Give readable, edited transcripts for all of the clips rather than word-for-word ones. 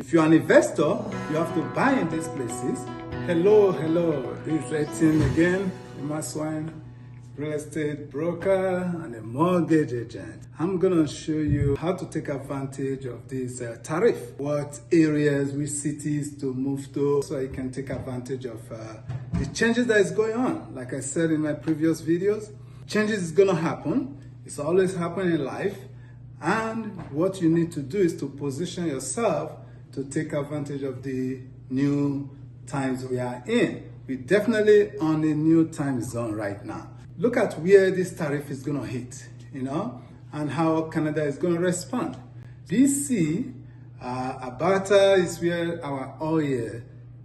If you're an investor, you have to buy in these places. Hello, this is Etienne again, Maswine, real estate broker and a mortgage agent. I'm gonna show you how to take advantage of this tariff, what areas, which cities to move to, so you can take advantage of the changes that is going on. Like I said in my previous videos, changes is gonna happen. It's always happening in life. And what you need to do is to position yourself to take advantage of the new times we are in. We're definitely on a new time zone right now. Look at where this tariff is going to hit, and how Canada is going to respond. BC, Alberta is where our oil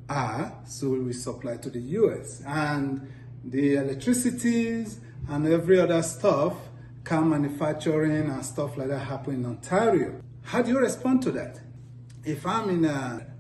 are, so we supply to the US. And the electricities and every other stuff, car manufacturing and stuff like that happen in Ontario. How do you respond to that? If I'm in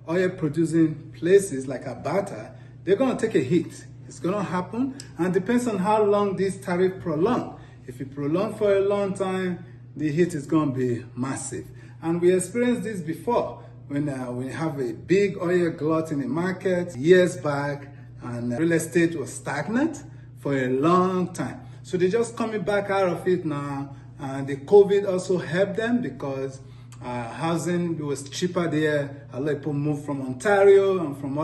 oil producing places like Alberta, they're going to take a hit. It's going to happen, and depends on how long this tariff prolong. If it prolong for a long time, the hit is going to be massive. And we experienced this before when we have a big oil glut in the market years back, and real estate was stagnant for a long time. So they're just coming back out of it now, and the COVID also helped them because housing was cheaper there. A lot of people moved from Ontario and from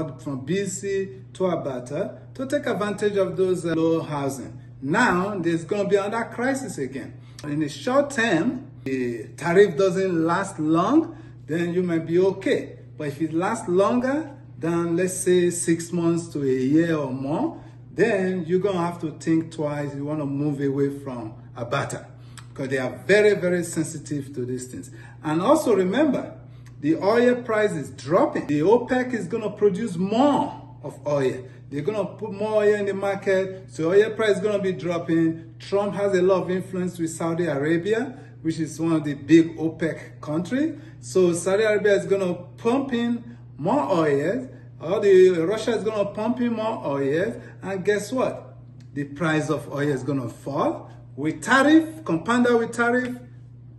BC to Alberta to take advantage of those low housing. Now there's going to be another crisis again. In the short term, the tariff doesn't last long, then you might be okay. But if it lasts longer than, let's say, 6 months to a year or more, then you're going to have to think twice. You want to move away from Alberta, because they are very, very sensitive to these things. And also remember, the oil price is dropping. The OPEC is going to produce more of oil. They're going to put more oil in the market, so oil price is going to be dropping. Trump has a lot of influence with Saudi Arabia, which is one of the big OPEC countries. So Saudi Arabia is going to pump in more oil. Russia is going to pump in more oil. And guess what? The price of oil is going to fall. With tariff, compounded with tariff,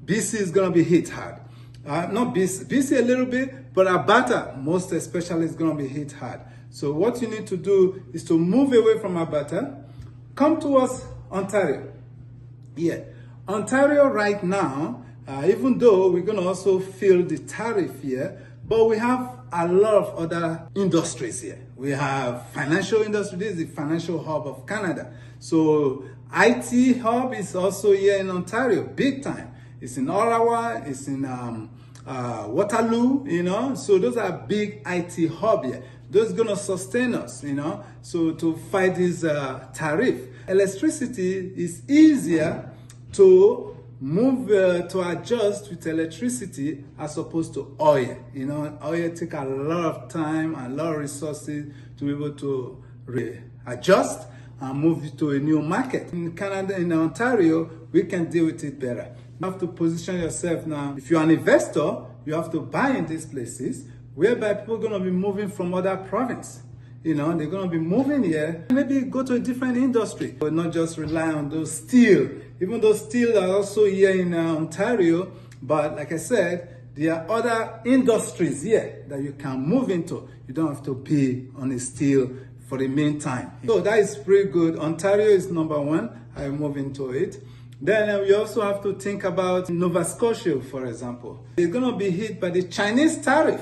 BC is going to be hit hard. Not BC a little bit, but Alberta, most especially, is going to be hit hard. So what you need to do is to move away from Alberta, come towards Ontario. Yeah, Ontario right now, even though we're going to also feel the tariff here, but we have a lot of other industries here. We have financial industry. This is the financial hub of Canada. So IT hub is also here in Ontario, big time. It's in Ottawa, it's in Waterloo, so those are big IT hub here. Those gonna sustain us, so to fight this tariff. Electricity is easier to move, to adjust with electricity as opposed to oil. Oil take a lot of time and a lot of resources to be able to adjust and move to a new market. In Canada, in Ontario, we can deal with it better. You have to position yourself now. If you're an investor, you have to buy in these places whereby people are going to be moving from other provinces. They're going to be moving here, maybe go to a different industry, but not just rely on those steel. Even though steel are also here in Ontario, but like I said, there are other industries here that you can move into. You don't have to be on a steel for the meantime. So that is pretty good. Ontario is number one. I move into it. Then we also have to think about Nova Scotia, for example. They're going to be hit by the Chinese tariff.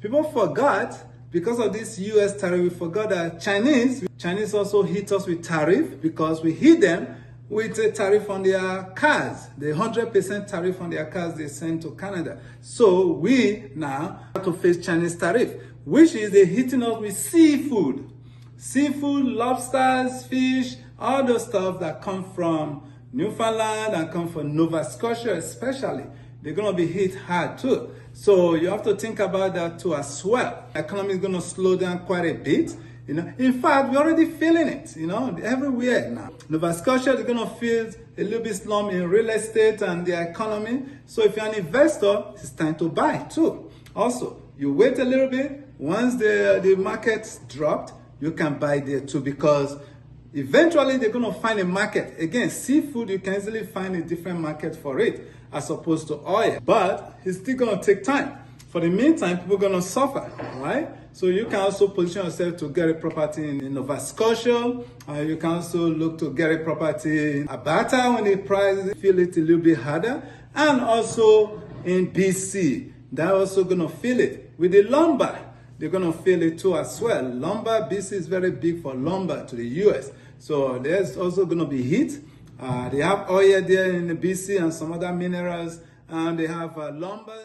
People forgot, because of this US tariff, we forgot that Chinese also hit us with tariff because we hit them with a tariff on their cars, the 100% tariff on their cars they send to Canada. So we now have to face Chinese tariff, which is they're hitting us with seafood. Seafood, lobsters, fish, all those stuff that come from Newfoundland and come from Nova Scotia especially. They're going to be hit hard too. So you have to think about that too as well. The economy is going to slow down quite a bit. In fact, we're already feeling it, everywhere now. Nova Scotia is going to feel a little bit slump in real estate and the economy. So if you're an investor, it's time to buy too. Also, you wait a little bit. Once the market dropped, you can buy there too, because eventually they're going to find a market. Again, seafood, you can easily find a different market for it as opposed to oil. But it's still going to take time For the meantime, people are going to suffer, right? So you can also position yourself to get a property in Nova Scotia. You can also look to get a property in Alberta when the price feel it a little bit harder. And also in BC, they're also going to feel it. With the lumber, they're going to feel it too as well. Lumber, BC is very big for lumber to the US. So there's also going to be heat. They have oil there in the BC and some other minerals. And they have lumber.